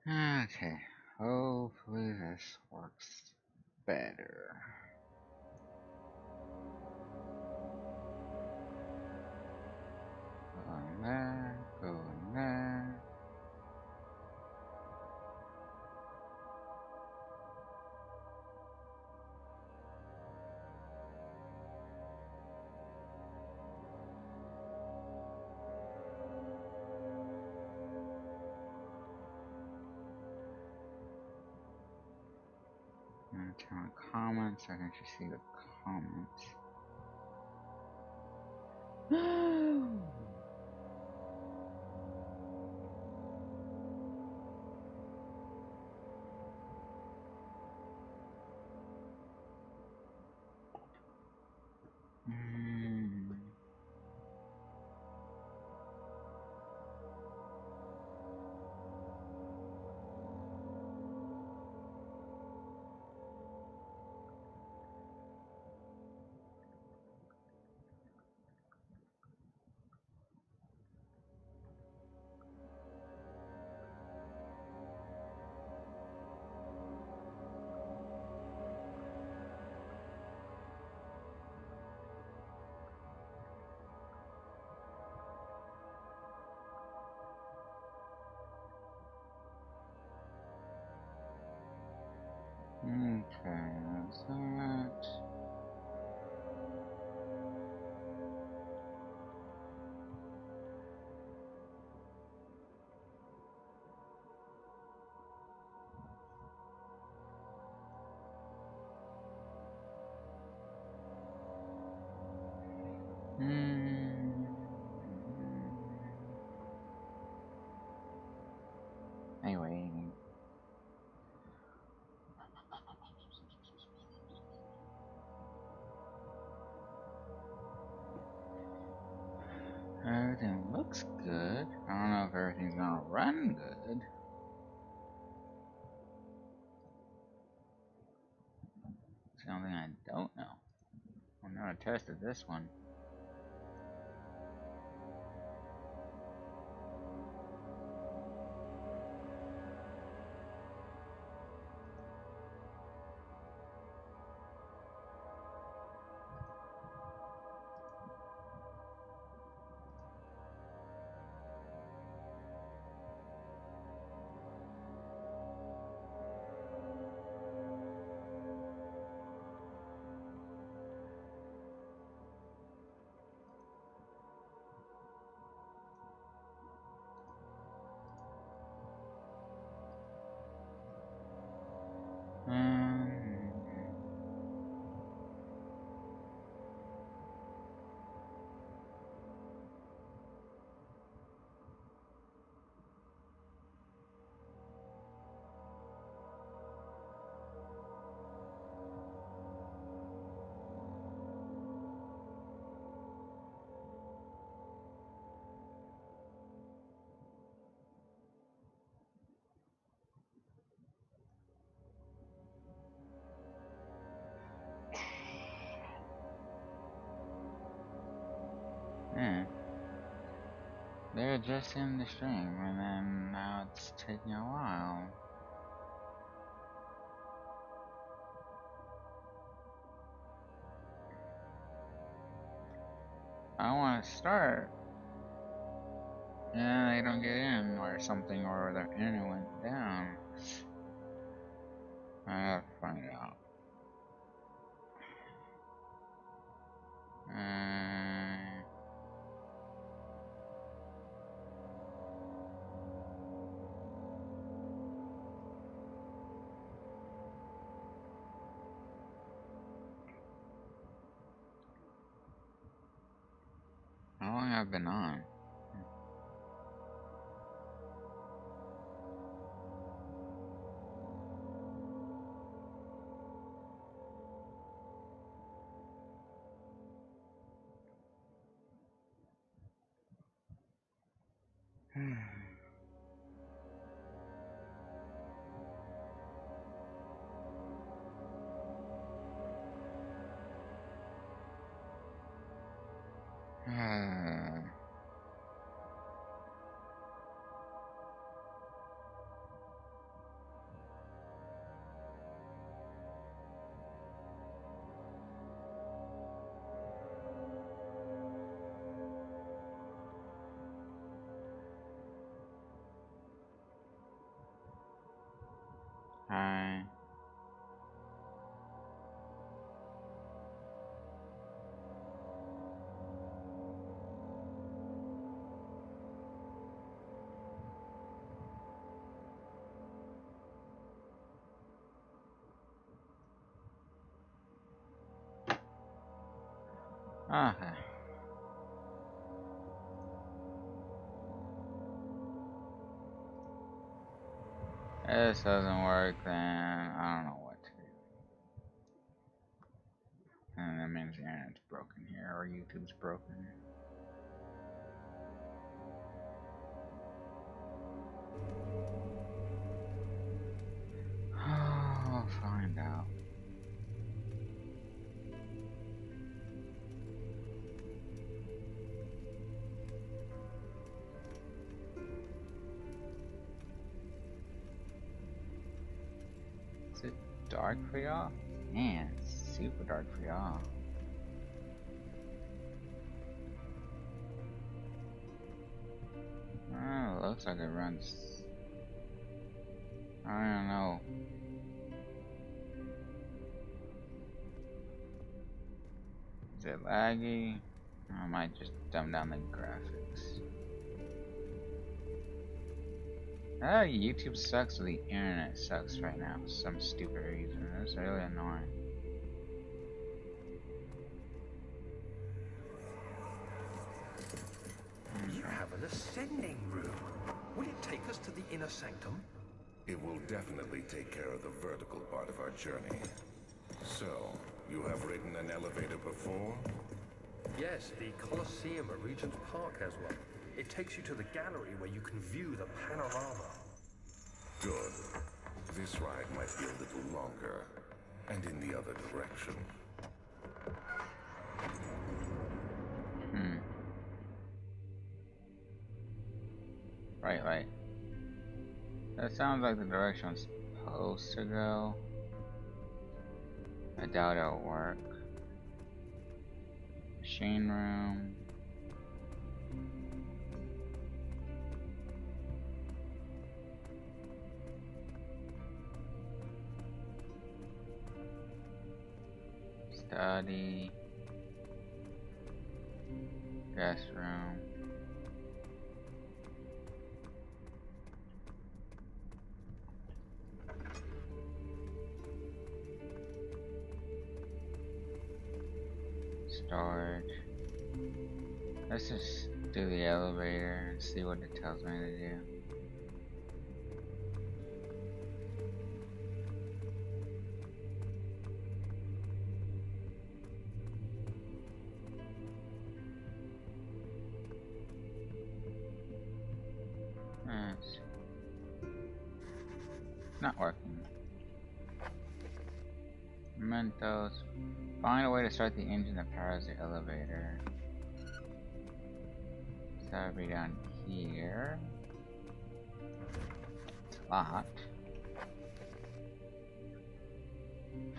Okay, hopefully this works better. Going there, going there. And turn on comments, I can actually see the comments. Hmm. Okay, that's that. Hmm. Anyway, everything looks good. I don't know if everything's gonna run good. It's the only thing I don't know. I've never tested this one. Um, yeah. They're just in the stream, and then now it's taking a while. I want to start, and they don't get in, or something, or their internet went down. I have to find out. Uh, how long have I been on? Okay. If this doesn't work, then I don't know what to do. And that means the internet's broken here, or YouTube's broken. I'll find out. Is it dark for y'all? Man, it's super dark for y'all. Oh, it looks like it runs. I don't know. Is it laggy? I might just dumb down the graphics. YouTube sucks or the internet sucks right now for some stupid reason. It's really annoying. You have an ascending room. Will it take us to the inner sanctum? It will definitely take care of the vertical part of our journey. So, you have ridden an elevator before? Yes, the Colosseum at Regent's Park has one. It takes you to the gallery where you can view the panorama. Good. This ride might be a little longer, and in the other direction. Right. That sounds like the direction I'm supposed to go. I doubt it'll work. Machine room. Study. Guest room. Storage. Let's just do the elevator and see what it tells me to do. It's not working. Mementos. Find a way to start the engine that powers the elevator. So that would be down here. It's locked.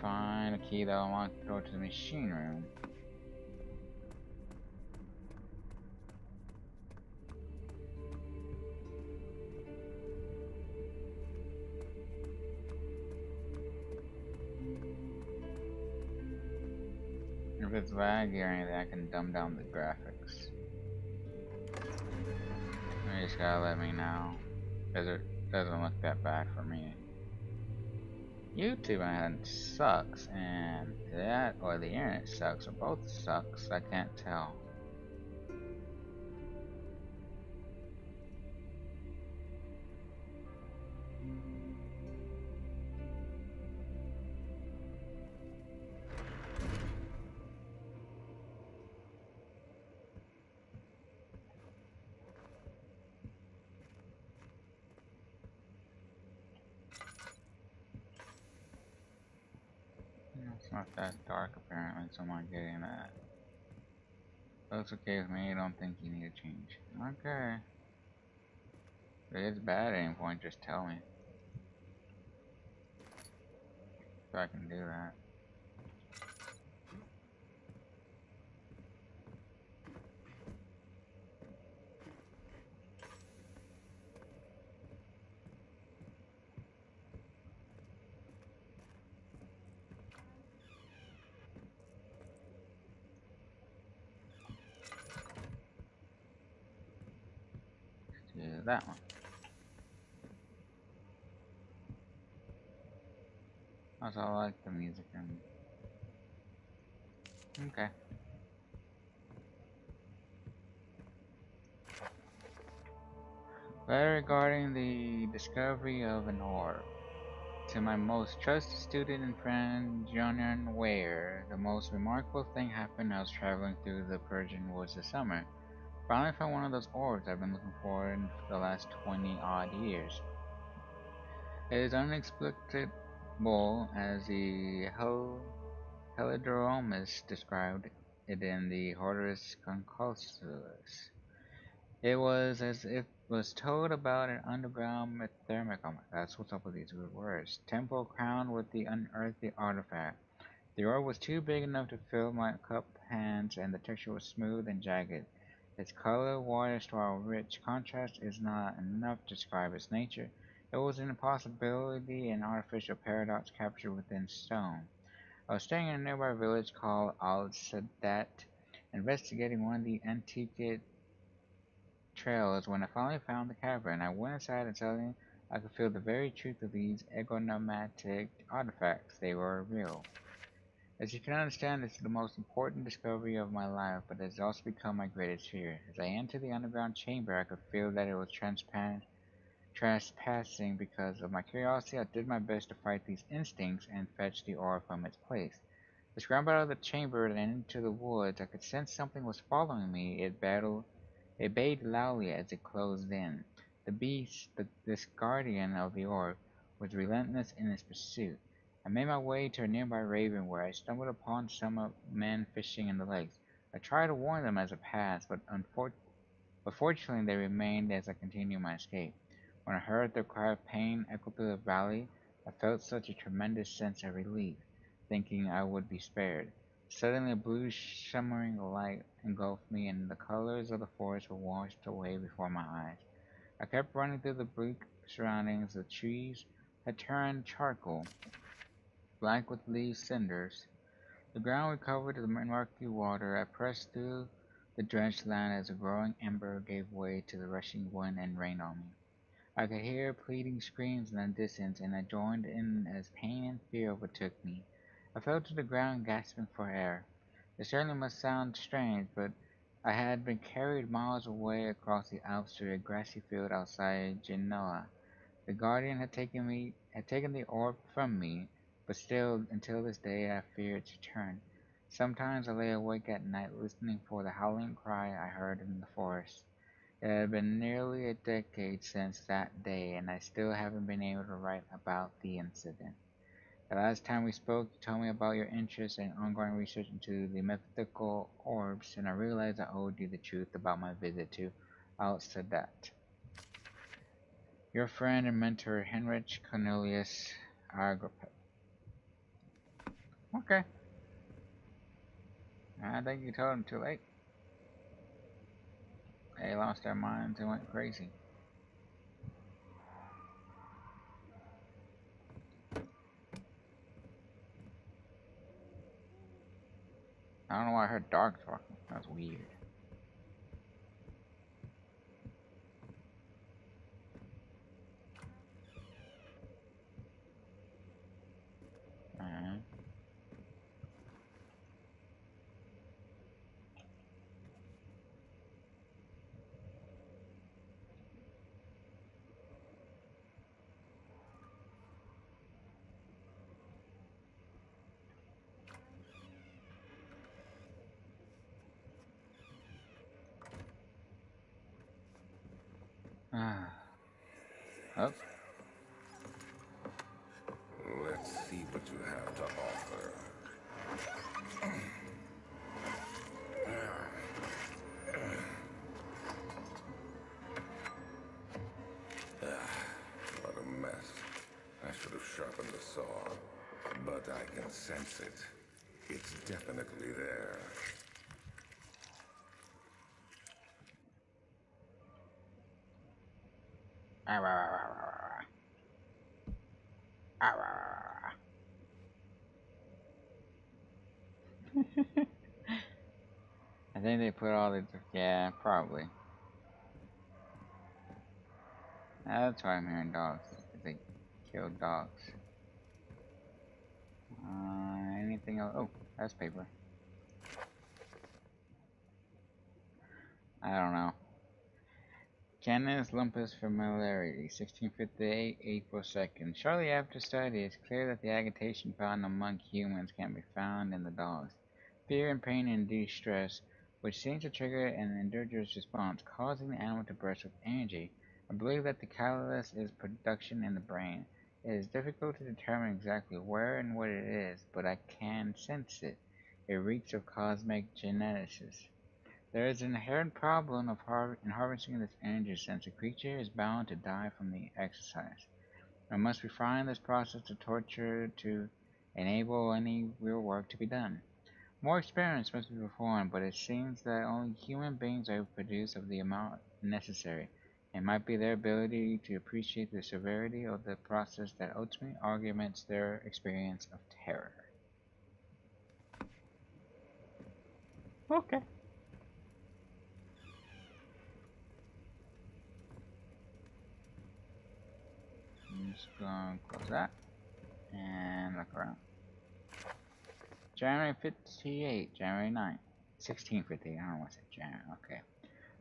Find a key that will unlock the door to the machine room. If it's laggy or anything, I can dumb down the graphics. You just gotta let me know, because it doesn't look that bad for me. YouTube on hand sucks, and that or the internet sucks, or both sucks. I can't tell. It's not that dark apparently, so I'm not getting that. Looks okay with me, I don't think you need to change. Okay. If it is bad at any point, just tell me. So I can do that. Do that one. Also, I like the music and okay. Letter regarding the discovery of an orb. To my most trusted student and friend, Jonan Ware, the most remarkable thing happened. I was traveling through the Persian woods this summer. Finally found one of those orbs I've been looking for the last 20 odd years. It is inexplicable as the Helidromus described it in the Hortus Conclusus. It was as if it was told about an underground thermic. Oh my God, what's up with these weird words? Temple crowned with the unearthly artifact. The orb was too big enough to fill my cupped hands, and the texture was smooth and jagged. Its color, whitish while rich contrast, is not enough to describe its nature. It was an impossibility, an artificial paradox captured within stone. I was staying in a nearby village called Al-Sadat, investigating one of the antique trails when I finally found the cavern. I went inside and suddenly I could feel the very truth of these egonomatic artifacts. They were real. As you can understand, this is the most important discovery of my life, but it has also become my greatest fear. As I entered the underground chamber, I could feel that it was trespassing. Because of my curiosity, I did my best to fight these instincts and fetch the orb from its place. I scrambled out of the chamber and into the woods. I could sense something was following me. It bayed loudly as it closed in. The beast, this guardian of the orb, was relentless in its pursuit. I made my way to a nearby raven where I stumbled upon some men fishing in the lakes. I tried to warn them as I passed, but fortunately they remained as I continued my escape. When I heard their cry of pain echo through the valley, I felt such a tremendous sense of relief, thinking I would be spared. Suddenly a blue shimmering light engulfed me, and the colors of the forest were washed away before my eyes. I kept running through the bleak surroundings. The trees had turned charcoal, black with leaf cinders. The ground was covered in murky water. I pressed through the drenched land as a growing ember gave way to the rushing wind and rain on me. I could hear pleading screams in the distance, and I joined in as pain and fear overtook me. I fell to the ground, gasping for air. It certainly must sound strange, but I had been carried miles away across the Alps to a grassy field outside Genoa. The guardian had taken the orb from me, but still, until this day, I fear its return. Sometimes I lay awake at night listening for the howling cry I heard in the forest. It had been nearly a decade since that day, and I still haven't been able to write about the incident. The last time we spoke, you told me about your interest and ongoing research into the mythical orbs, and I realized I owed you the truth about my visit to Al Sadat. Your friend and mentor, Heinrich Cornelius Agrippa. Okay. I think you told him too late. They lost their minds and went crazy. I don't know why I heard dogs barking. That's weird. Alright. Oh, Let's see what you have to offer. What a mess. I should have sharpened the saw. But I can sense it. It's definitely there. I think they put all the. Yeah, probably. That's why I'm hearing dogs. They killed dogs. Anything else? Oh, that's paper. I don't know. Canis Lumpus Familiarity, 1658, April 2nd. Shortly after study, it's clear that the agitation found among humans can be found in the dogs. Fear and pain induce stress, which seems to trigger an individual's response, causing the animal to burst with energy. I believe that the catalyst is production in the brain. It is difficult to determine exactly where and what it is, but I can sense it. It reeks of cosmic geneticists. There is an inherent problem in harvesting this energy since the creature is bound to die from the exercise. I must refine this process to torture to enable any real work to be done. More experiments must be performed, but it seems that only human beings are able to produce of the amount necessary. It might be their ability to appreciate the severity of the process that ultimately augments their experience of terror. Okay. I'm just gonna close that and look around. January 58, January 9th, 1658. I don't know what's it, January. Okay.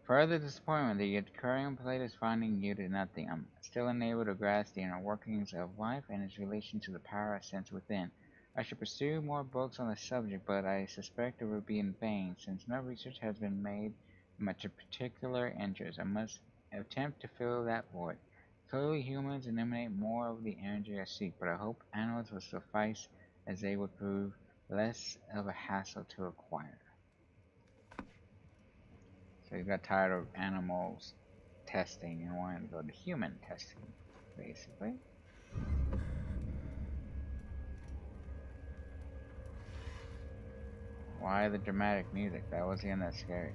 Further disappointment, the aquarium plate is finding yielded nothing. I'm still unable to grasp the inner workings of life and its relation to the power I sense within. I should pursue more books on the subject, but I suspect it would be in vain, since no research has been made in my particular interest. I must attempt to fill that void. Clearly, humans emanate more of the energy I seek, but I hope animals will suffice, as they would prove less of a hassle to acquire. So he got tired of animals testing and wanted to go to human testing, basically. Why the dramatic music? That wasn't even that scary.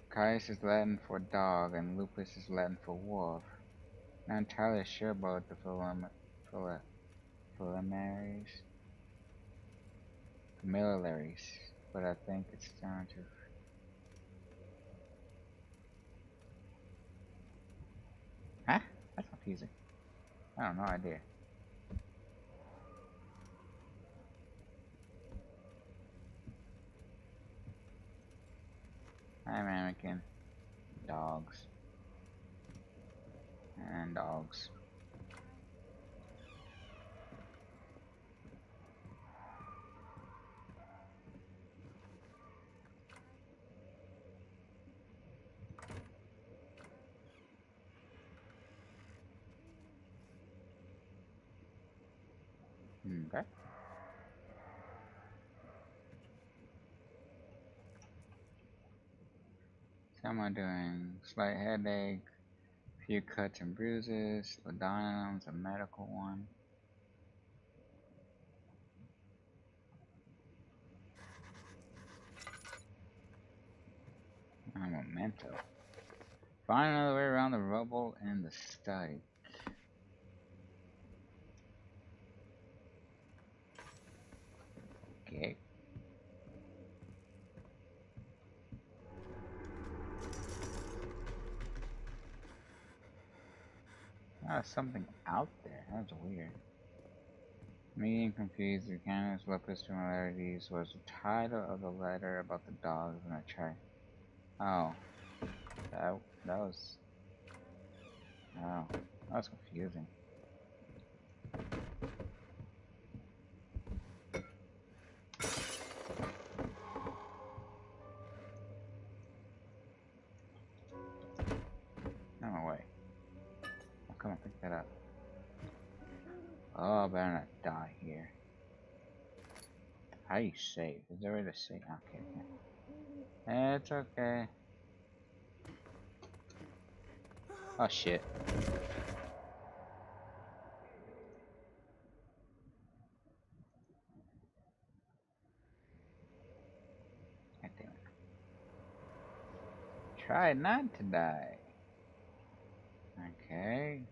Caius is Latin for dog, and lupus is Latin for wolf. Not entirely sure about the familiaries, but I think it's down to. Huh? That's confusing. I have no idea. Hi, mannequin. Dogs. And dogs. Okay. So am I doing slight headache, few cuts and bruises, laudanum's a medical one. I'm a memento. Find another way around the rubble and the study. Okay. Oh, something out there. That's weird. Meeting confused the Canis Lupus Familiarities was the title of the letter about the dogs in the tray. Oh. That was. Oh. That was confusing. No way. I'll come and pick that up. Oh, I better not die here. How do you save? Is there a way to save? Okay, okay. It's okay. Oh shit. God damn it. Try not to die. Okay.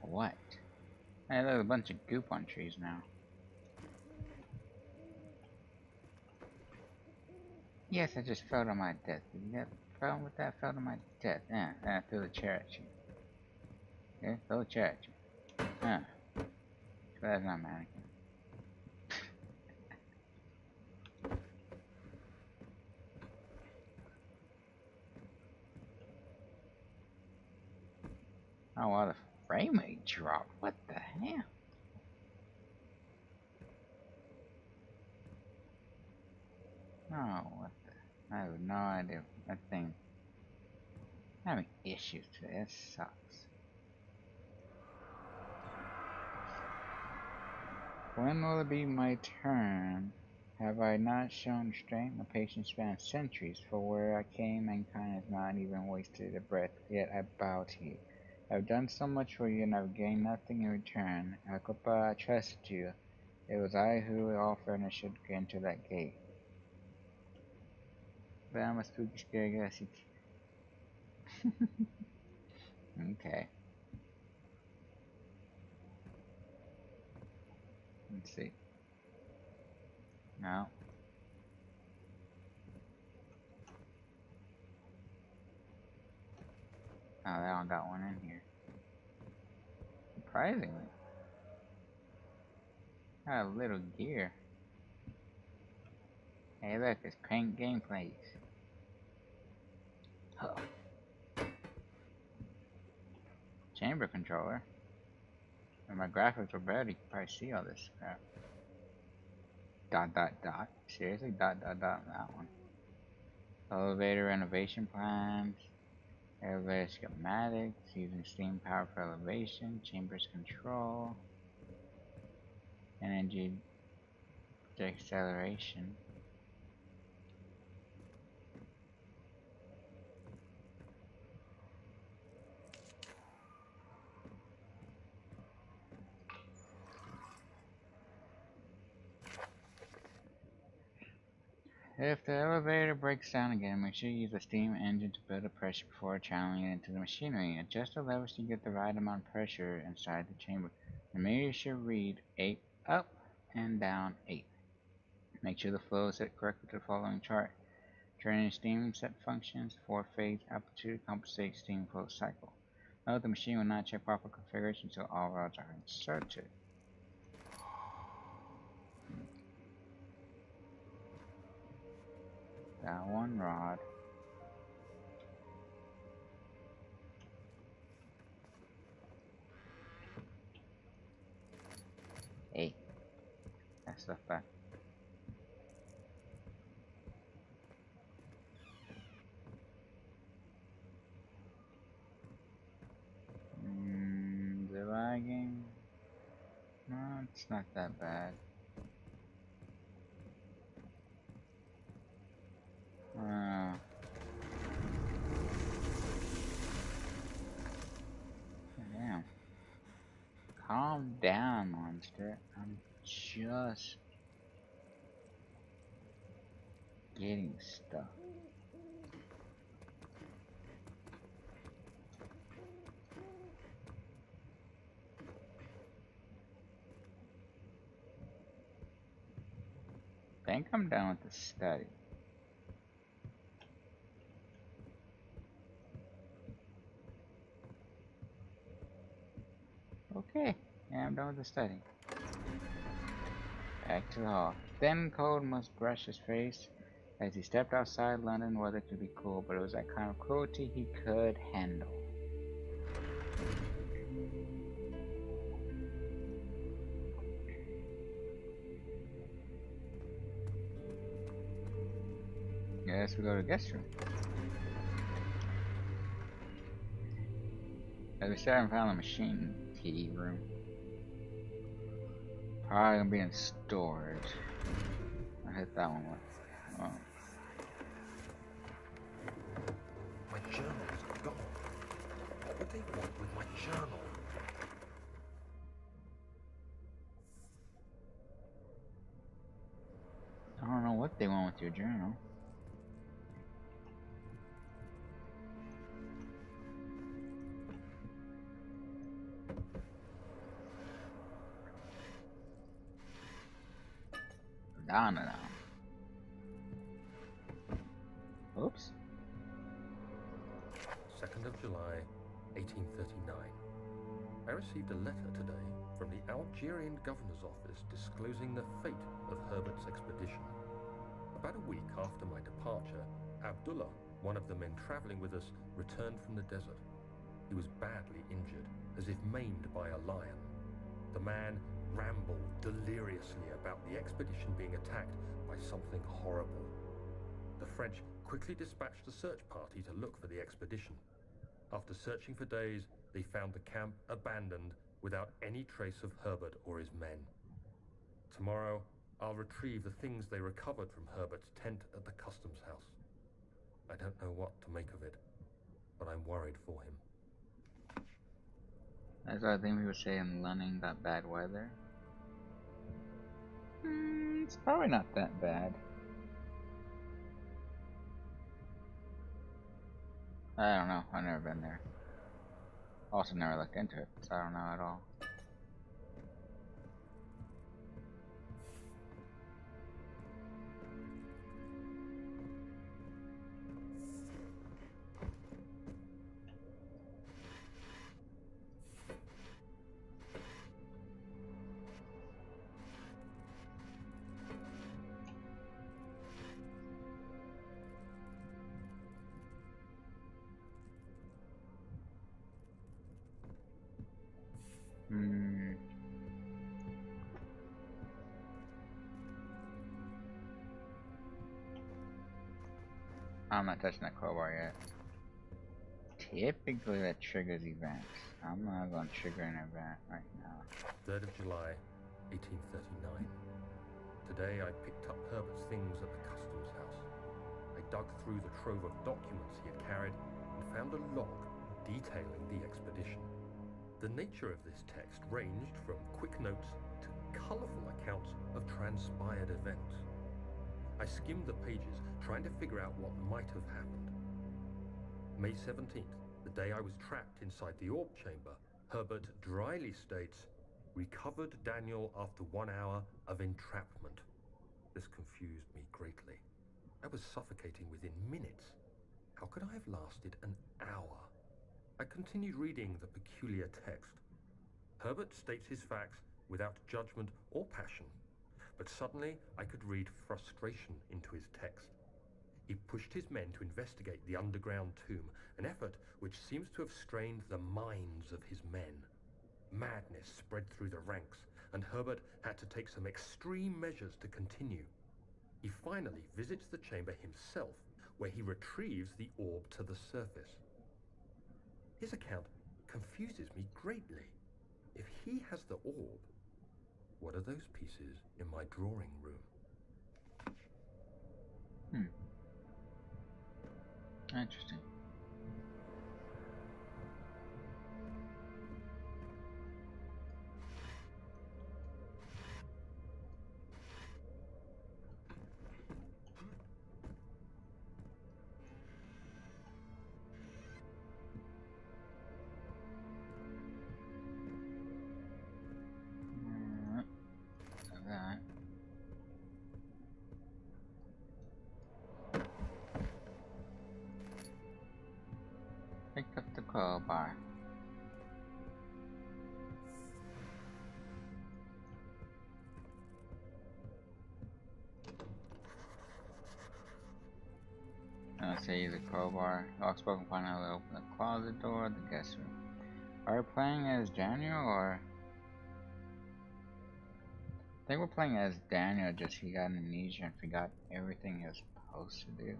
What? Hey, there's a bunch of goop on trees now. Yes, I just fell to my death. Did you get fell with that fell to my death. Yeah, I threw the chair at you. Yeah, throw the chair at you. That's not mannequin. Oh wow, the frame rate dropped. What the hell? Oh, what the? I have no idea. That thing having issues today. That sucks. When will it be my turn? Have I not shown strength? My patience spans centuries, for where I came, mankind has not even wasted a breath, yet I bow to you. I've done so much for you, and I've gained nothing in return. Akopa, I trusted you. It was I who, in all fairness, should enter that gate. But I'm a spooky, scary guy. Okay. Let's see. No. Oh, they all got one in here. Surprisingly. Got a little gear. Hey, look, it's paint gameplays. Huh. Chamber controller. If my graphics were better, you could probably see all this crap. Dot dot dot. Seriously? Dot dot dot on that one. Elevator renovation plans. Elevator schematics. Using steam power for elevation. Chambers control. Energy deceleration. If the elevator breaks down again, make sure you use the steam engine to build up pressure before channeling it into the machinery. Adjust the levers to get the right amount of pressure inside the chamber. The meter should read 8 up and down 8. Make sure the flow is set correctly to the following chart. Turning steam set functions, 4-phase amplitude compensates steam flow cycle. Note the machine will not check proper configuration until all rods are inserted. Got one rod. Hey, that stuff back. The lagging? No, it's not that bad. Damn. Calm down, monster. I'm just getting stuff. I think I'm done with the study. Okay, yeah, I'm done with the study. Back to the hall. Then Code must brush his face. As he stepped outside, London weather could be cool, but it was that kind of cruelty he could handle. Yes, we go to the guest room. As we sat and found the machine key room. Probably gonna be in storage. I hit that one once. Oh. My journal's gone. What would they want with my journal? I don't know what they want with your journal. Down and down. Oops. 1839. I received a letter today from the Algerian governor's office disclosing the fate of Herbert's expedition. About a week after my departure, Abdullah, one of the men traveling with us, returned from the desert. He was badly injured, as if maimed by a lion. The man rambled deliriously about the expedition being attacked by something horrible. The French quickly dispatched a search party to look for the expedition. After searching for days, they found the camp abandoned without any trace of Herbert or his men. Tomorrow, I'll retrieve the things they recovered from Herbert's tent at the customs house. I don't know what to make of it, but I'm worried for him. That's what I think people say in London got bad weather. It's probably not that bad. I don't know, I've never been there. Also never looked into it, so I don't know at all. I'm not touching that crowbar yet. Typically that triggers events. I'm not going to trigger an event right now. 3rd of July, 1839. Today I picked up Herbert's things at the customs house. I dug through the trove of documents he had carried and found a log detailing the expedition. The nature of this text ranged from quick notes to colourful accounts of transpired events. I skimmed the pages, trying to figure out what might have happened. May 17th, the day I was trapped inside the orb chamber, Herbert dryly states, "Recovered Daniel after 1 hour of entrapment." This confused me greatly. I was suffocating within minutes. How could I have lasted an hour? I continued reading the peculiar text. Herbert states his facts without judgment or passion. But suddenly, I could read frustration into his text. He pushed his men to investigate the underground tomb, an effort which seems to have strained the minds of his men. Madness spread through the ranks, and Herbert had to take some extreme measures to continue. He finally visits the chamber himself, where he retrieves the orb to the surface. His account confuses me greatly. If he has the orb, what are those pieces in my drawing room? Interesting. That. Pick up the crowbar. Let's say use a crowbar. Outspoken find how to open the closet door, the guest room. Are we playing as Daniel or? I think we're playing as Daniel, just he got amnesia and forgot everything he was supposed to do.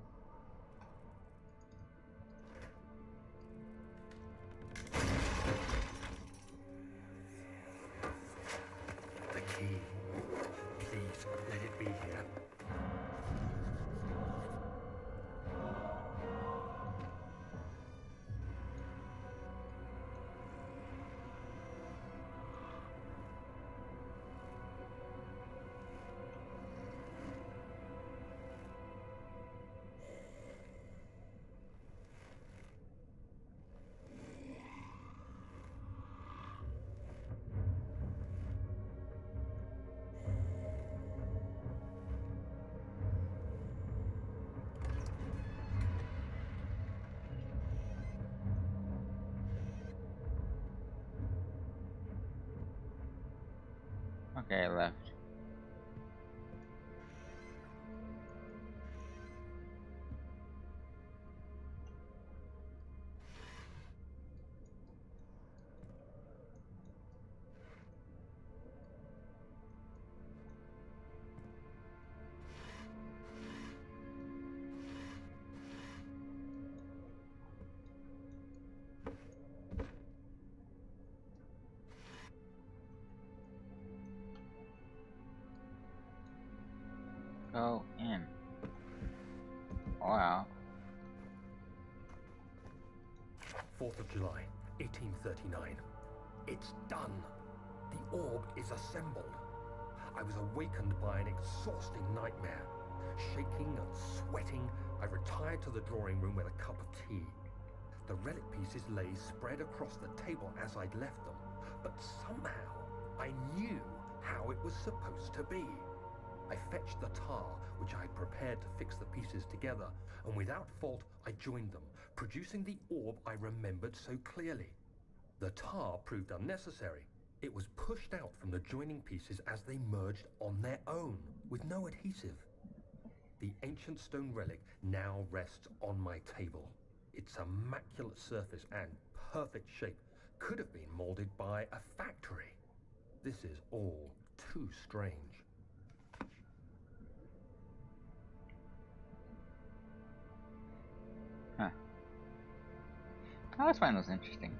The key. Please, let it be here. Okay, I left. Go in. Wow. 4th of July, 1839. It's done. The orb is assembled. I was awakened by an exhausting nightmare. Shaking and sweating, I retired to the drawing room with a cup of tea. The relic pieces lay spread across the table as I'd left them, but somehow I knew how it was supposed to be. I fetched the tar, which I had prepared to fix the pieces together, and without fault I joined them, producing the orb I remembered so clearly. The tar proved unnecessary. It was pushed out from the joining pieces as they merged on their own, with no adhesive. The ancient stone relic now rests on my table. Its immaculate surface and perfect shape could have been molded by a factory. This is all too strange. Huh. I always find those interesting.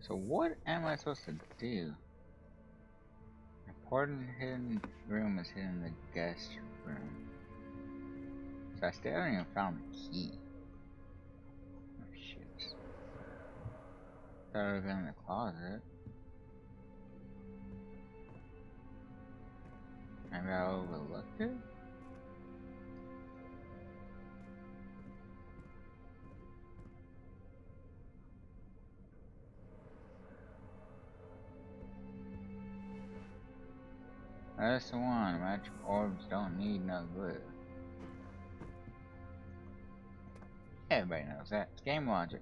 So what am I supposed to do? Important hidden room is hidden in the guest room. So I still haven't even found the key. Oh shit. Thought it would have been in the closet. Maybe I overlooked it? That's the one. Magic orbs don't need no glue. Everybody knows that. It's game logic.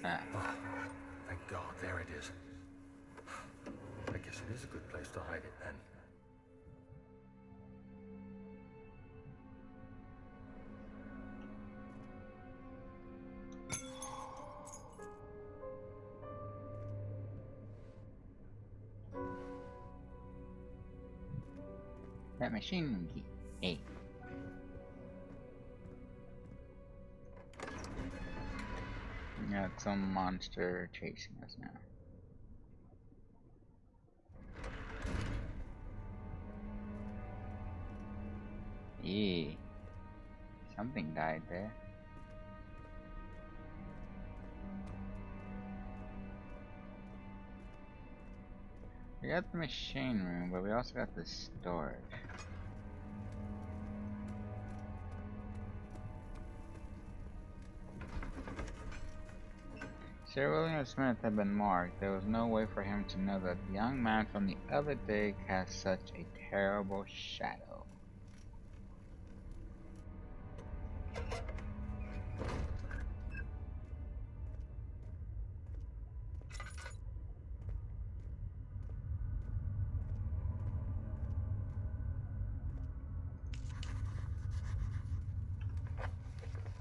Ah. Oh, thank God, there it is. I guess it is a good place to hide it then. That machine key. Hey. We got some monster chasing us now. Yeah. Something died there. We got the machine room, but we also got the storage. Sir William Smith had been marked. There was no way for him to know that the young man from the other day cast such a terrible shadow.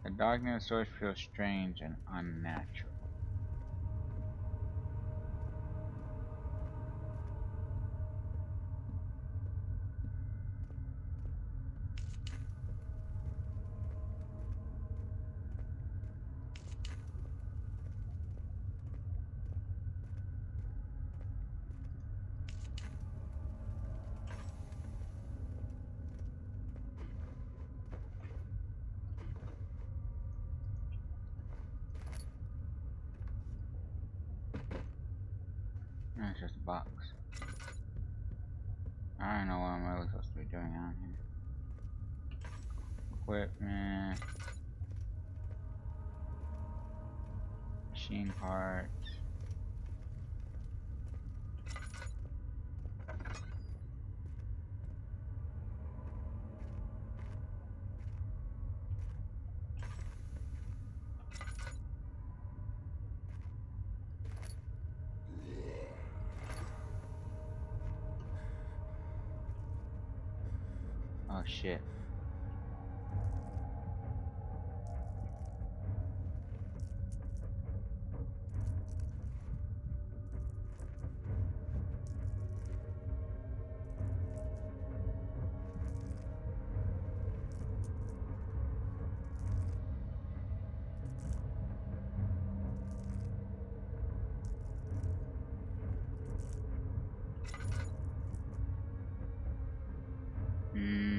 The darkness of the storage feels strange and unnatural. It's just a box. I don't know what I'm really supposed to be doing out here. Equipment. Machine parts. Oh shit. Hmm.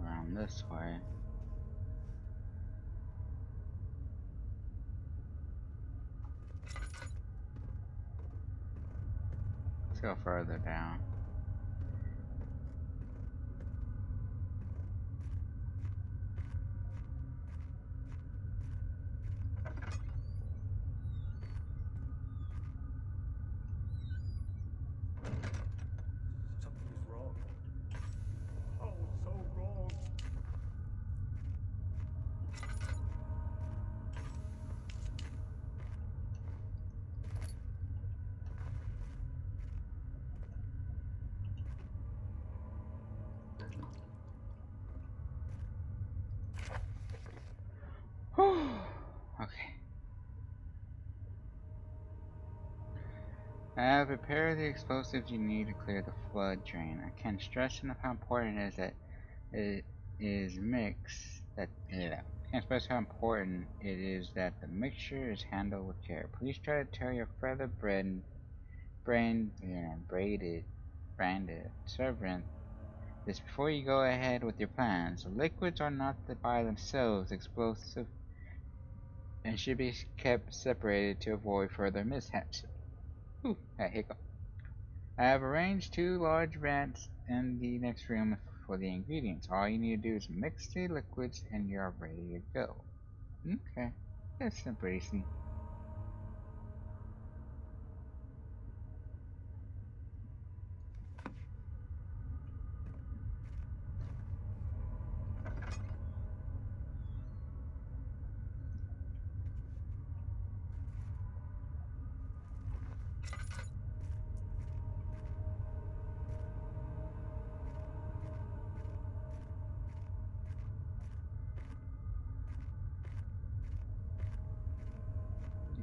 Around this way. Let's go further down. Something is wrong. Oh, so wrong. Okay. I have prepared the explosives you need to clear the flood drain. I can't stress enough how important it is that it is mixed. Can't stress how important it is that the mixture is handled with care. Please try to tell your feather branded servant this before you go ahead with your plans. The liquids are not by themselves explosive and should be kept separated to avoid further mishaps. Ooh, that hiccup. I have arranged 2 large vats in the next room for the ingredients. All you need to do is mix the liquids and you're ready to go. Okay, that's simple easy.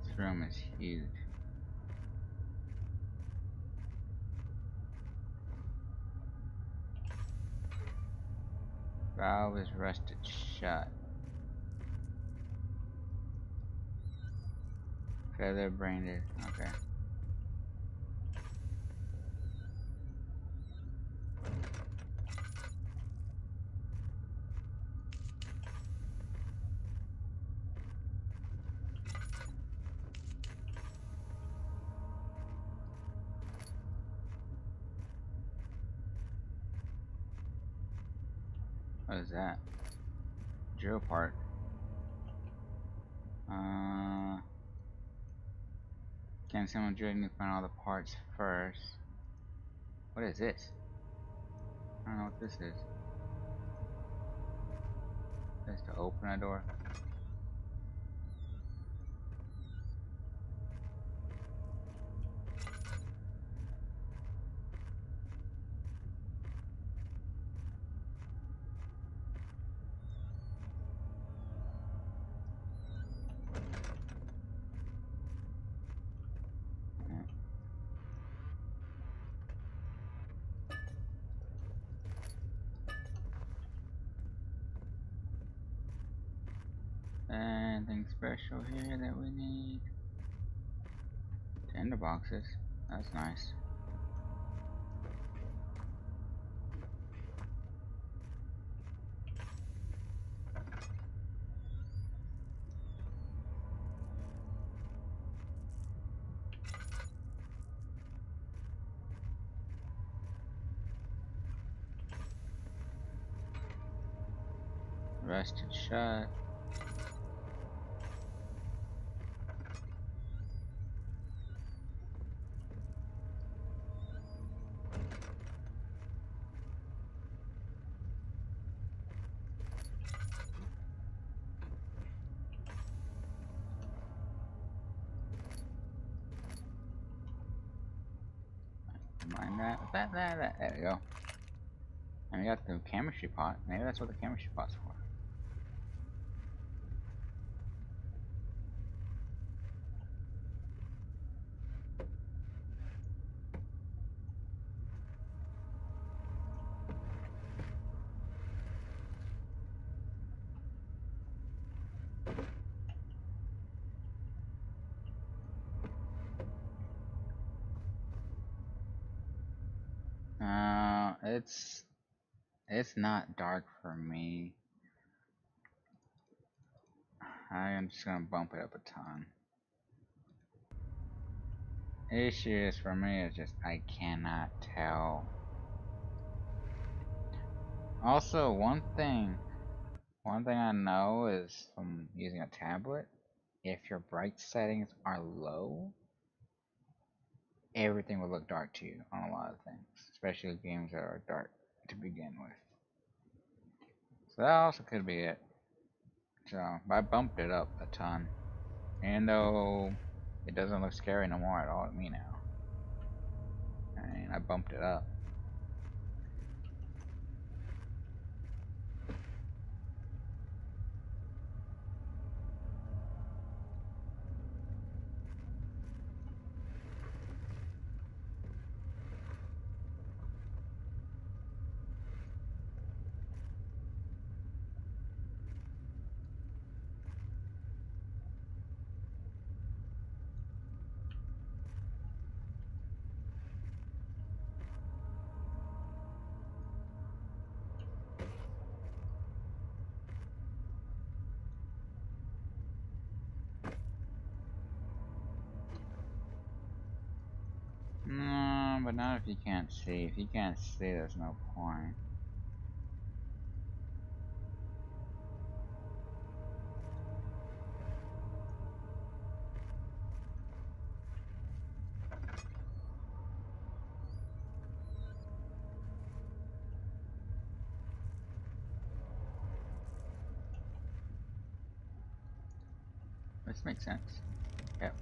This room is huge. Valve is rusted shut. Feather branded. Okay. What is that? Drill part. Can someone drill me find all the parts first? What is this? I don't know what this is. Just to open a door. anything special here that we need? Tinder boxes. That's nice. Rusted shut. Mind that. There we go. And we got the chemistry pot. Maybe that's what the chemistry pot's for. It's not dark for me. I am just gonna bump it up a ton. Issue is for me is just I cannot tell. Also, one thing I know is from using a tablet, if your bright settings are low, everything will look dark to you on a lot of things, especially games that are dark to begin with. So that also could be it. So I bumped it up a ton, and though it doesn't look scary no more at all to me now. I mean, I bumped it up. No, but not if you can't see. If you can't see, there's no point. This makes sense. Yep.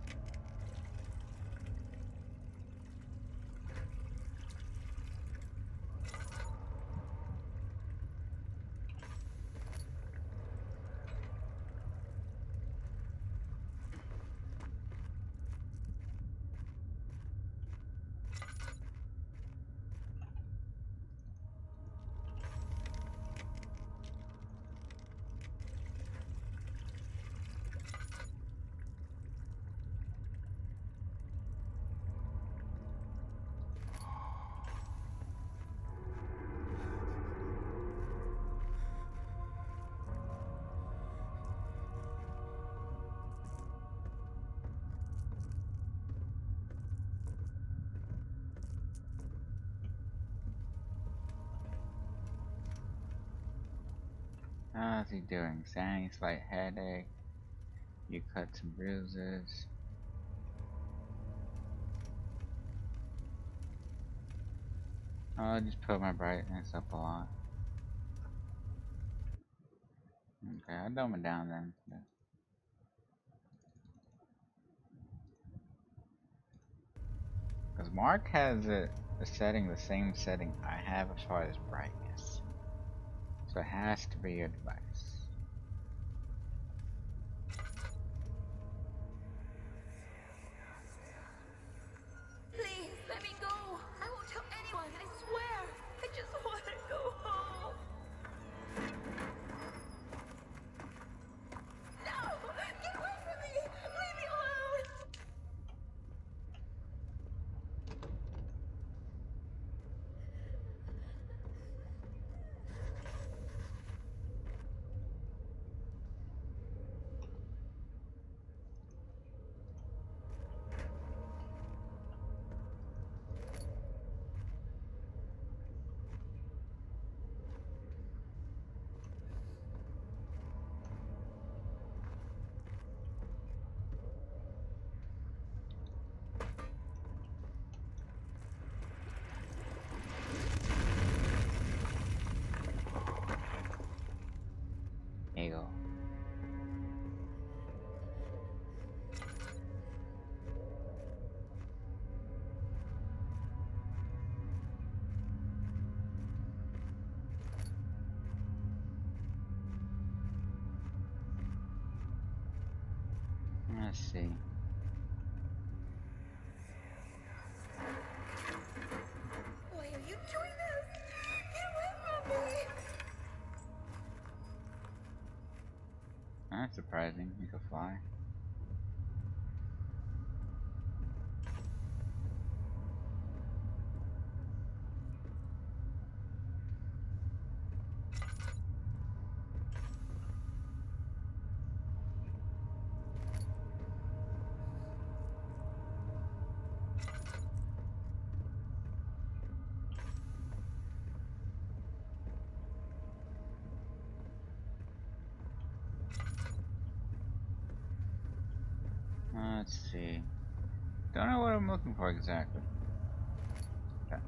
How's he doing? Sandy, slight headache. You cut some bruises. I just put my brightness up a lot. Okay, I'll dumb it down then. Because Mark has it the same setting I have as far as brightness. So it has to be your device. Please, let me go. I won't tell anyone, I swear. I just want to go home. No! Let's see. Why are you doing this? Get away from me! That's surprising. You could fly. Let's see. Don't know what I'm looking for exactly. Okay.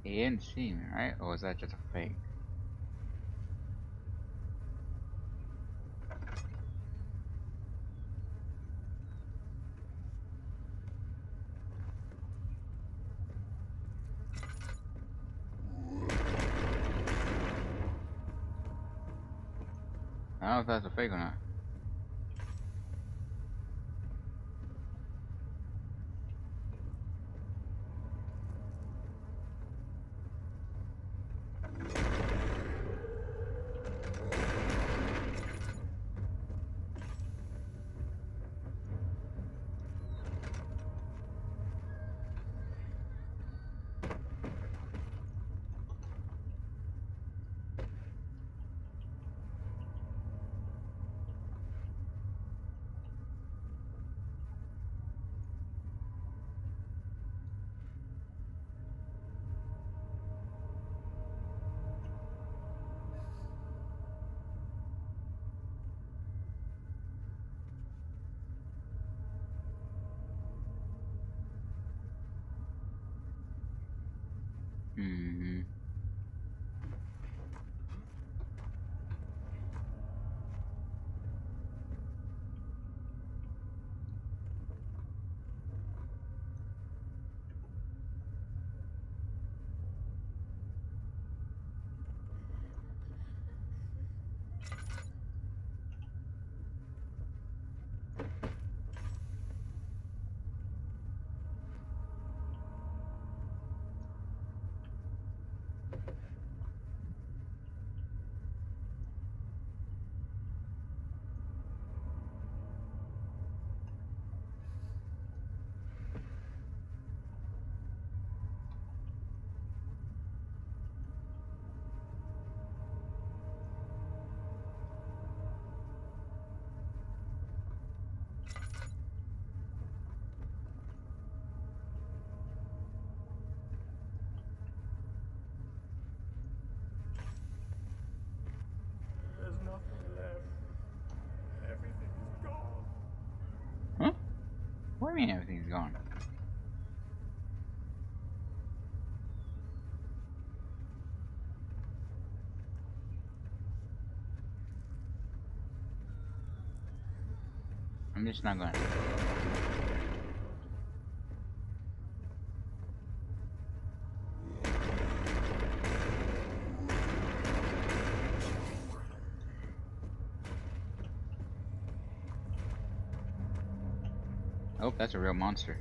He didn't see me, right? Or was that just a fake? I don't know if that's a fake or not. Mm-hmm. There's nothing left. Everything's gone. Huh? What do you mean everything's gone? I'm just not going. Oh, that's a real monster.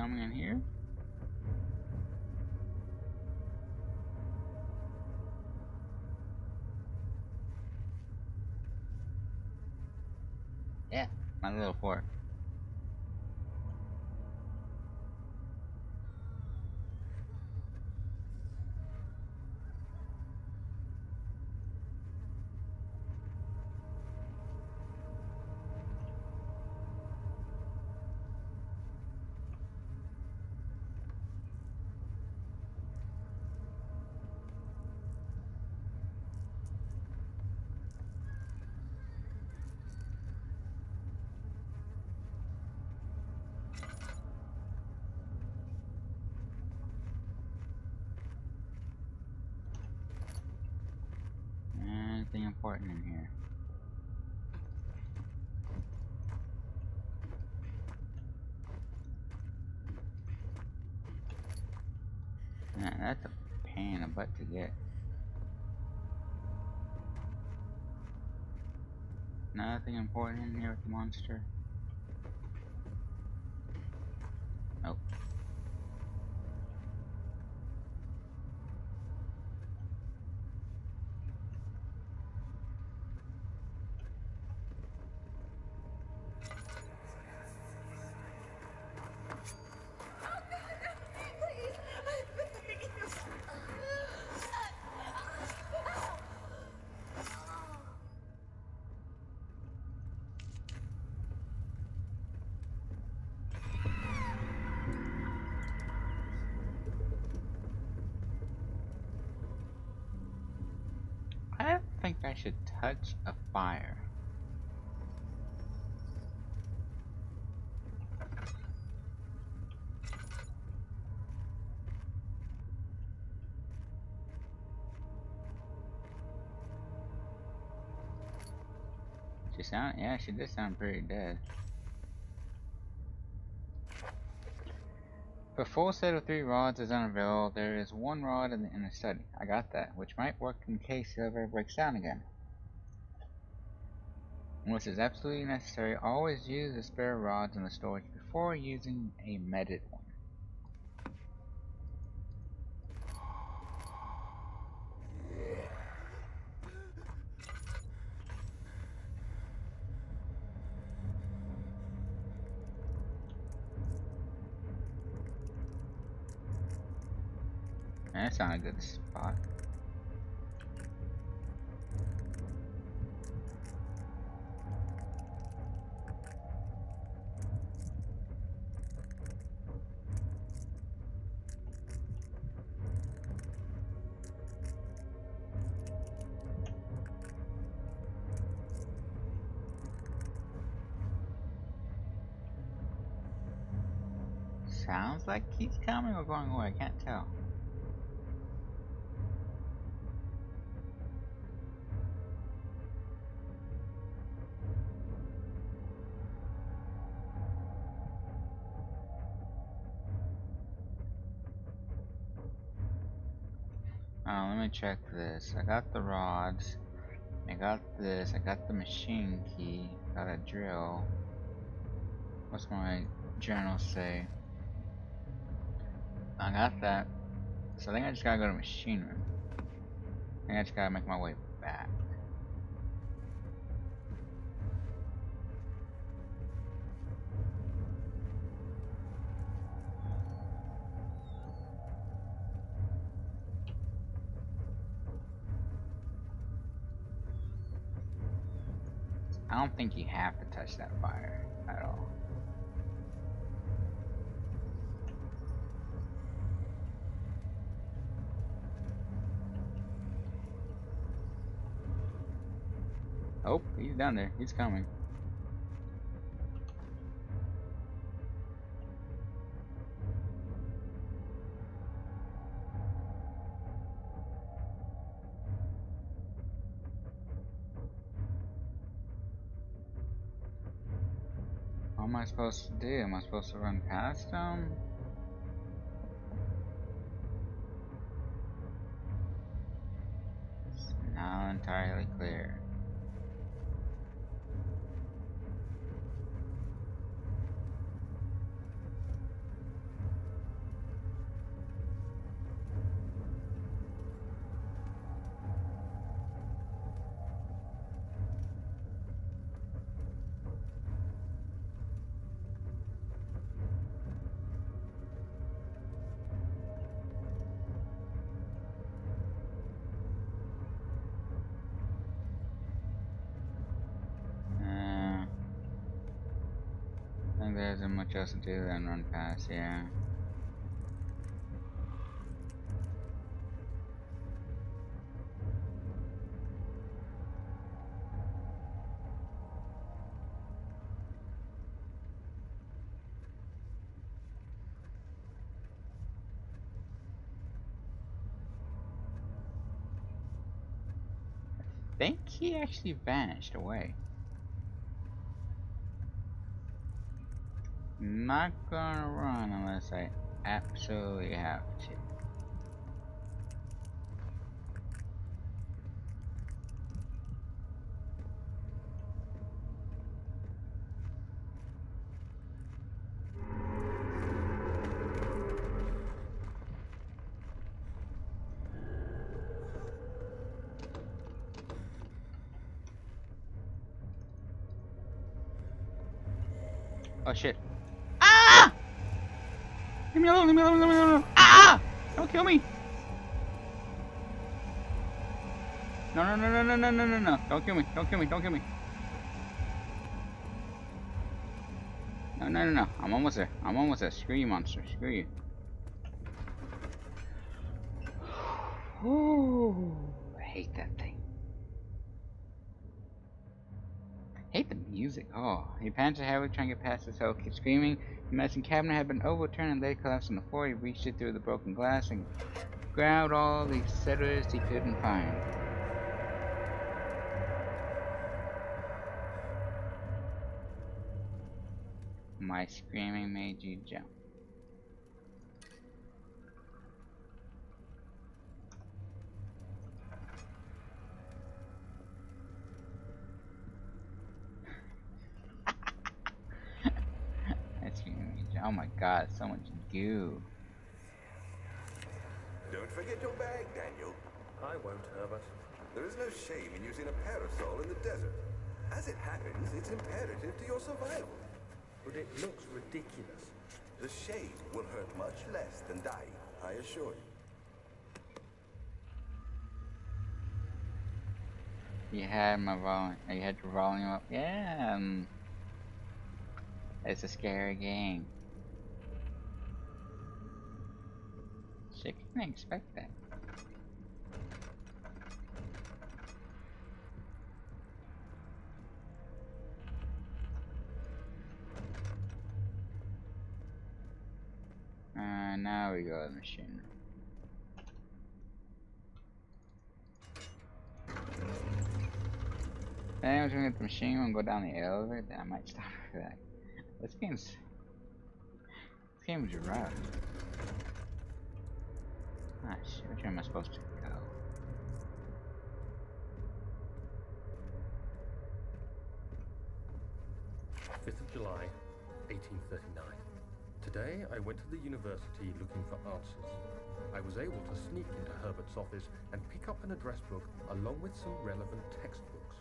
coming in here? Yeah, my little fork. Anything important in here? Man, that's a pain in the butt to get. Nothing important in here with the monster? Nope. I don't think I should touch a fire. She did sound pretty dead. If a full set of 3 rods is unavailable, there is 1 rod in the study. I got that, which might work in case the elevator breaks down again. Unless it's absolutely necessary, always use the spare rods in the storage before using a meted one. That's not a good spot. Sounds like he's coming or going away, I can't tell. Let me check this. I got the rods. I got this. I got the machine key. Got a drill. What's my journal say? I got that. So I think I just gotta go to machine room. I think I just gotta make my way back. I don't think you have to touch that fire at all. Oh, he's down there. He's coming. What am I supposed to do? Am I supposed to run past him? It's not entirely clear. There isn't much else to do than run past, yeah. I think he actually vanished away. Not gonna run unless I absolutely have to. Oh shit. Ah! Leave me alone, leave me alone, leave me alone. Ah! Don't kill me! No, no, no, no, no, no, no, no, no. Don't kill me, don't kill me, don't kill me. No, no, no, no. I'm almost there. I'm almost there. Screw you, monster. Screw you. Ooh, I hate that thing. Hate the music. Oh, he pants ahead trying to get past his hole, keeps screaming. The medicine cabinet had been overturned and lay collapsed on the floor. He reached it through the broken glass and grabbed all the settlers he couldn't find. My screaming made you jump. That's screaming made you jump. Oh my god, so much goo. Don't forget your bag, Daniel. I won't, Herbert. There is no shame in using a parasol in the desert. As it happens, it's imperative to your survival. But it looks ridiculous. The shade will hurt much less than dying, I assure you. You had my volume. You had your volume up. Yeah. It's a scary game. Shit, couldn't expect that. Now we go to the machine room. Then I was gonna get the machine room and go down the elevator, then I might stop for that. This game's rough. Ah shit, which way am I supposed to go? July 1839. Today I went to the university looking for answers. I was able to sneak into Herbert's office and pick up an address book along with some relevant textbooks.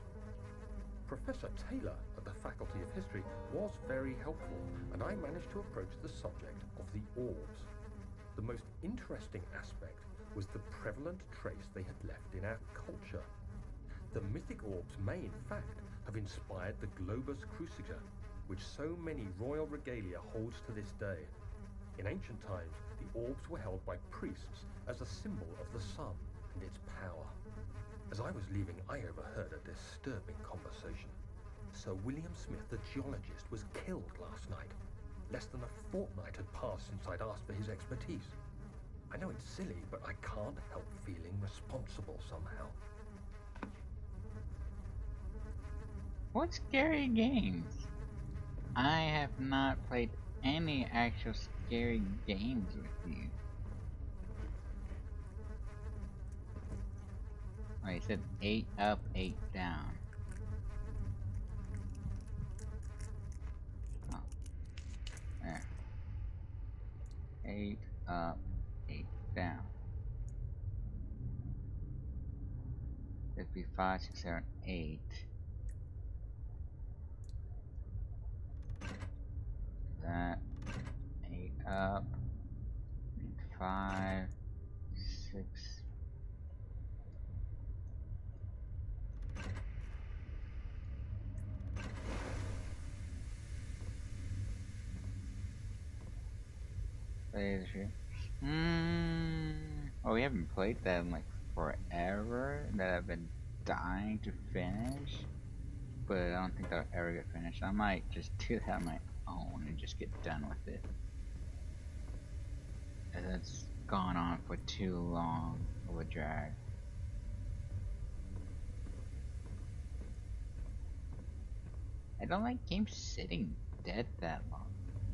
Professor Taylor at the Faculty of History was very helpful, and I managed to approach the subject of the orbs. The most interesting aspect was the prevalent trace they had left in our culture. The mythic orbs may, in fact, have inspired the globus cruciger, which so many royal regalia holds to this day. In ancient times, the orbs were held by priests as a symbol of the sun and its power. As I was leaving, I overheard a disturbing conversation. Sir William Smith, the geologist, was killed last night. Less than a fortnight had passed since I'd asked for his expertise. I know it's silly, but I can't help feeling responsible somehow. What scary games? I have not played any actual scary games with you. Oh, he said 8 up, 8 down. Oh. There. 8 up, 8 down. It'd be 5, 6, 7, 8. That 8 up, 5, 6. Leadership. Oh, we haven't played that in like forever. That I've been dying to finish, but I don't think that'll ever get finished. I might just do that on my own and just get done with it. And it's gone on for too long of a drag. I don't like games sitting dead that long.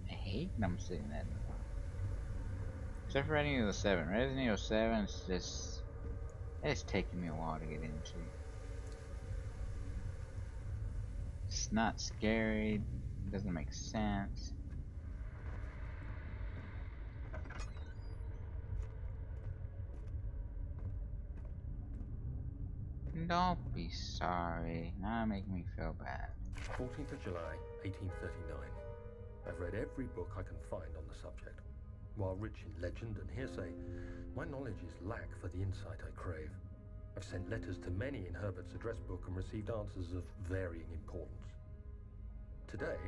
I hate them sitting that long. Except for Resident Evil 7. Resident Evil 7 is just... it's taking me a while to get into. It's not scary, doesn't make sense. Don't be sorry, now making me feel bad. 14th of July, 1839. I've read every book I can find on the subject. While rich in legend and hearsay, my knowledge is lack for the insight I crave. I've sent letters to many in Herbert's address book and received answers of varying importance. Today,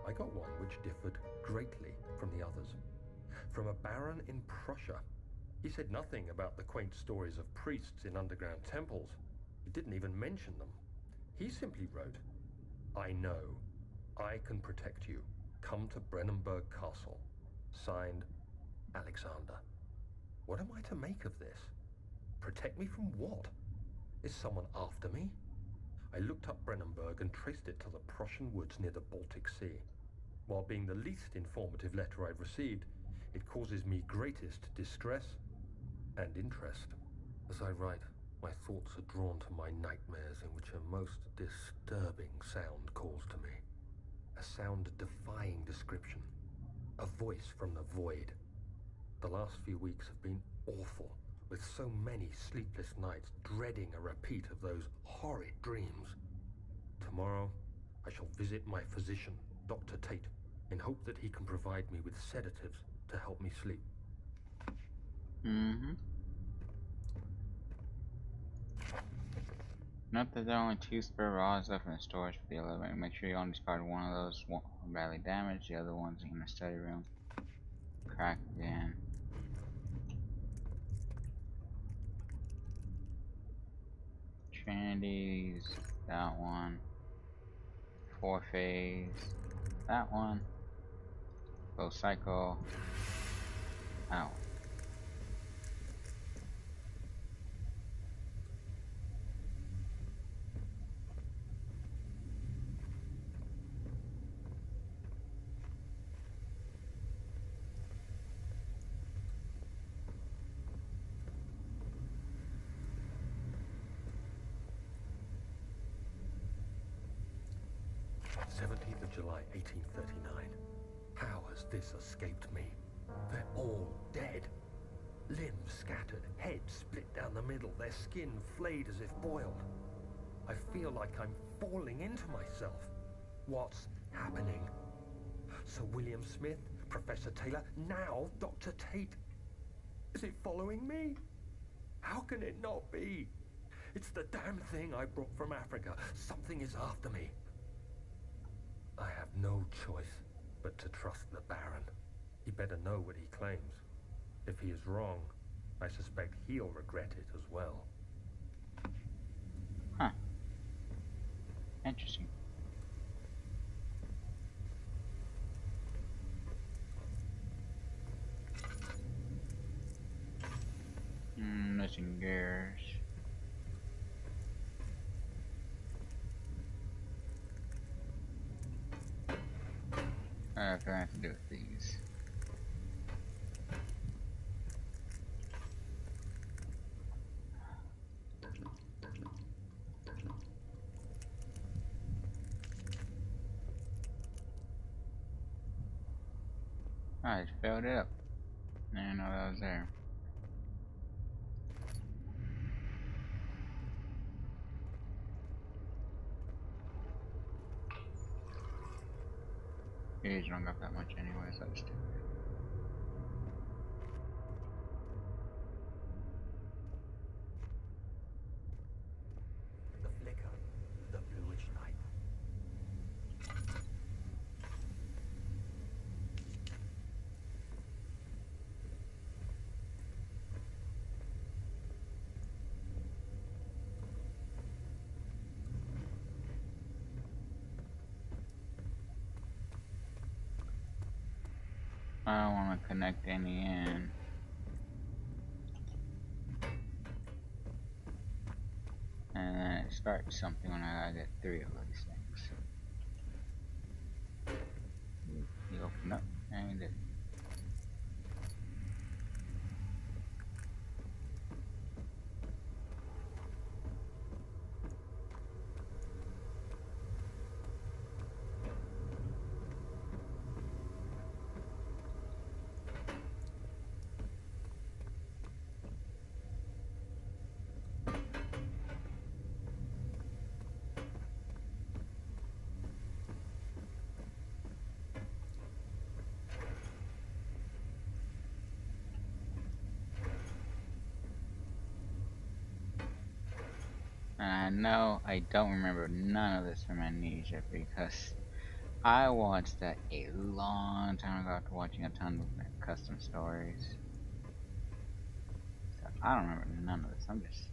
I got one which differed greatly from the others. From a baron in Prussia. He said nothing about the quaint stories of priests in underground temples. He didn't even mention them. He simply wrote, "I know. I can protect you. Come to Brennenburg Castle." Signed, Alexander. What am I to make of this? Protect me from what? Is someone after me? I looked up Brennenburg and traced it to the Prussian woods near the Baltic Sea. While being the least informative letter I've received, it causes me greatest distress and interest. As I write, my thoughts are drawn to my nightmares in which a most disturbing sound calls to me. A sound defying description. A voice from the void. The last few weeks have been awful, with so many sleepless nights dreading a repeat of those horrid dreams. Tomorrow, I shall visit my physician, Dr. Tate, in hope that he can provide me with sedatives to help me sleep. Note that there are only 2 spare rods left in the storage for the 11. Make sure you only discard one of those badly damaged, the other one's in the study room. Crack again. Trinities, that one. 4-phase, that one. Low cycle, that one. July 1839. How has this escaped me? They're all dead. Limbs scattered, heads split down the middle, their skin flayed as if boiled. I feel like I'm falling into myself. What's happening? Sir William Smith, Professor Taylor, now Dr. Tate. Is it following me? How can it not be? It's the damn thing I brought from Africa. Something is after me. I have no choice but to trust the Baron. He better know what he claims. If he is wrong, I suspect he'll regret it as well. Huh. Interesting. Missing gears. What do I have to do with these? I just filled it up. I didn't know that was there. Gauge don't got that much anyway, so I just do it. The flicker, the bluish light. I don't want to connect any in. And then it starts something when I gotta get 3 of these things. You open up, and you did. And I know I don't remember none of this from Amnesia because I watched that a long time ago after watching a ton of custom stories. So I don't remember none of this. I'm just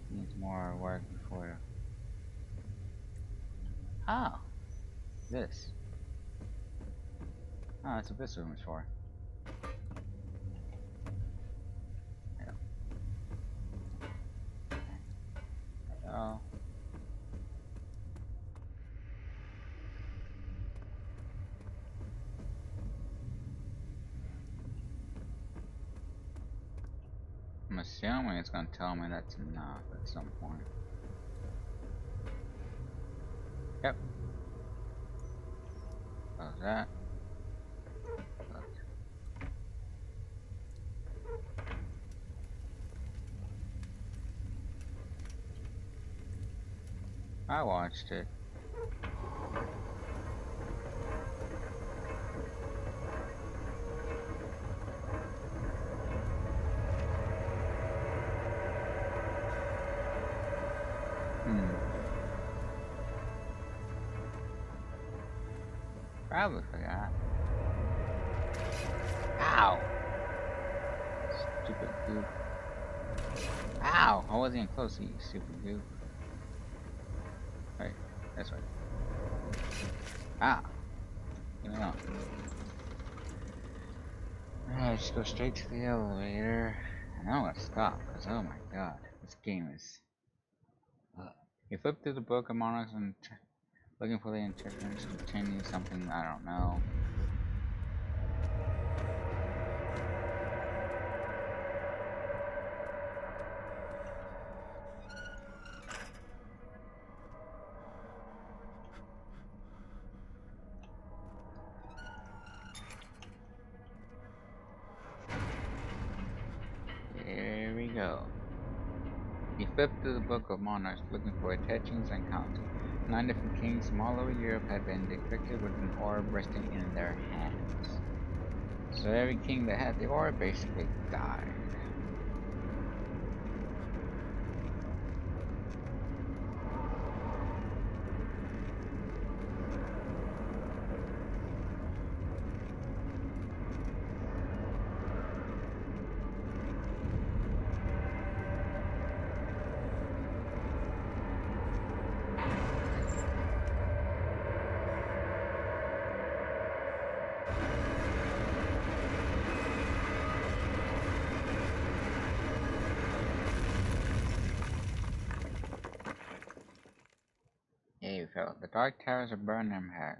needs more work before. Oh, this. Oh, that's what this room is for. Yeah. Oh. I'm assuming it's gonna tell me that's enough at some point. Yep. Close that. Close. I watched it. Probably forgot. Ow! Stupid goof. Ow! I wasn't even close to you, stupid goof. Wait, this way. Ah! Get me on. Alright, just go straight to the elevator. And I'm gonna stop, because oh my god, this game is. You flip through the book of monarchs and looking for the interference to continue something I don't know. Here we go. He flipped through the book of monarchs looking for etchings and counting. 9 different kings from all over Europe had been depicted with an orb resting in their hands. So every king that had the orb basically died. Hey, fell. The dark towers of Brandenburg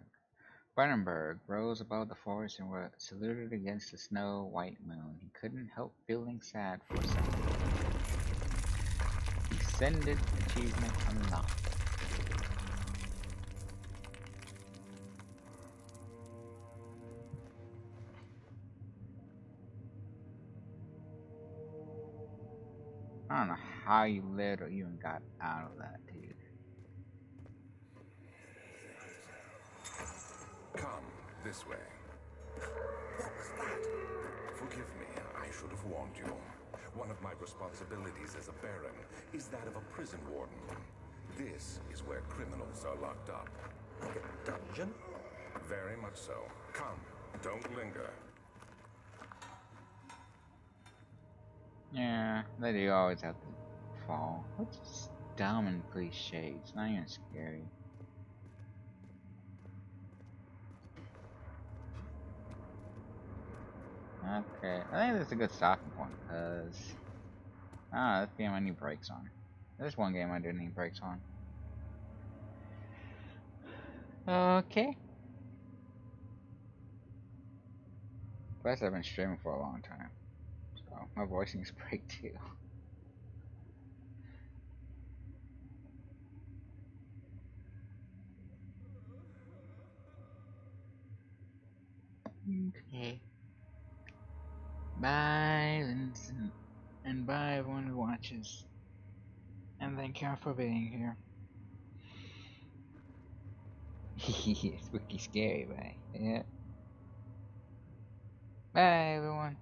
rose above the forest and were saluted against the snow-white moon. He couldn't help feeling sad for something. Extended achievement unlocked. I don't know how you lived or even got out of that, dude. Come, this way. What was that? Forgive me, I should have warned you. One of my responsibilities as a baron is that of a prison warden. This is where criminals are locked up. Like a dungeon? Very much so. Come, don't linger. Yeah, they do always have to fall. What's just dumb and cliche? It's not even scary. Okay, I think that's a good stopping point, because... this game I need brakes on. There's one game I do need brakes on. Okay. Plus, I've been streaming for a long time, so my voice needs a break too. Okay. Bye, Vincent. And bye, everyone who watches. And thank you for being here. Spooky scary, bye. Yeah. Bye, everyone.